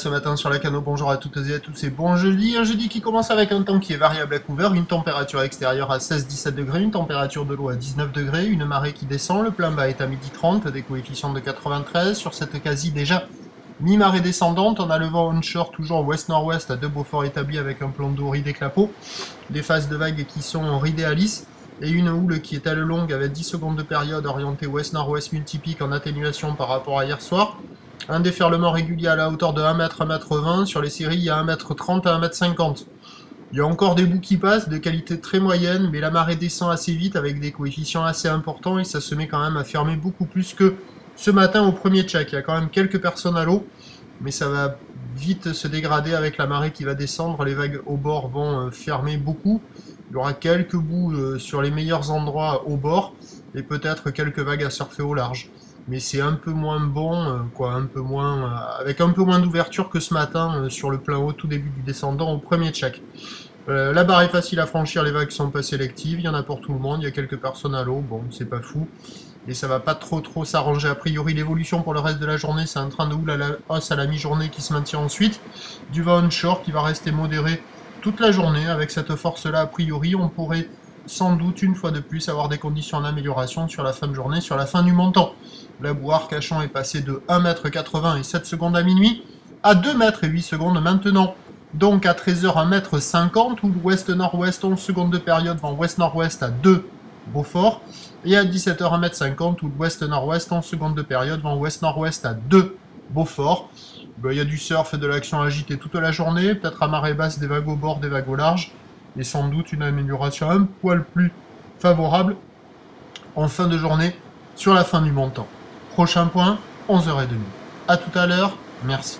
ce matin sur la Cano, bonjour à toutes et à tous et bon jeudi. Un jeudi qui commence avec un temps qui est variable à couvert, une température extérieure à 16-17 degrés, une température de l'eau à 19 degrés, une marée qui descend, le plein bas est à 12h30, des coefficients de 93. Sur cette quasi déjà mi-marée descendante, on a le vent onshore toujours ouest-nord-ouest à 2 Beaufort établi avec un plan d'eau Ridé Clapot, des phases de vagues qui sont Ridé Alice, et une houle qui est à le longue avec 10 secondes de période orientée ouest-nord-ouest multipique en atténuation par rapport à hier soir. Un déferlement régulier à la hauteur de 1 m, 1 m 20. Sur les séries, il y a 1 m 30 à 1 m 50. Il y a encore des bouts qui passent, de qualité très moyenne, mais la marée descend assez vite avec des coefficients assez importants et ça se met quand même à fermer beaucoup plus que ce matin au premier check. Il y a quand même quelques personnes à l'eau, mais ça va vite se dégrader avec la marée qui va descendre. Les vagues au bord vont fermer beaucoup. Il y aura quelques bouts sur les meilleurs endroits au bord et peut-être quelques vagues à surfer au large. Mais c'est un peu moins bon, avec un peu moins d'ouverture que ce matin sur le plein haut, tout début du descendant au premier check. La barre est facile à franchir, les vagues sont pas sélectives, il y en a pour tout le monde, il y a quelques personnes à l'eau, bon c'est pas fou. Et ça va pas trop s'arranger. A priori, l'évolution pour le reste de la journée, c'est un train de houle à la hausse à la mi-journée qui se maintient ensuite. Du vent onshore qui va rester modéré toute la journée. Avec cette force-là, a priori, on pourrait sans doute une fois de plus avoir des conditions d'amélioration sur la fin de journée, sur la fin du montant. La boue Arcachon est passée de 1 m 80 et 7 secondes à minuit à 2 m et 8 secondes maintenant. Donc à 13h 1 m 50 ou ouest-nord-ouest 11 secondes de période vent ouest-nord-ouest à 2 Beaufort. Et à 17h 1 m 50 ou ouest-nord-ouest 11 secondes de période vent ouest-nord-ouest à 2 Beaufort. Il y a du surf et de l'action agitée toute la journée, peut-être à marée basse des vagues au bord, des vagues au large, et sans doute une amélioration un poil plus favorable en fin de journée sur la fin du montant. Prochain point, 11h30. A tout à l'heure, merci.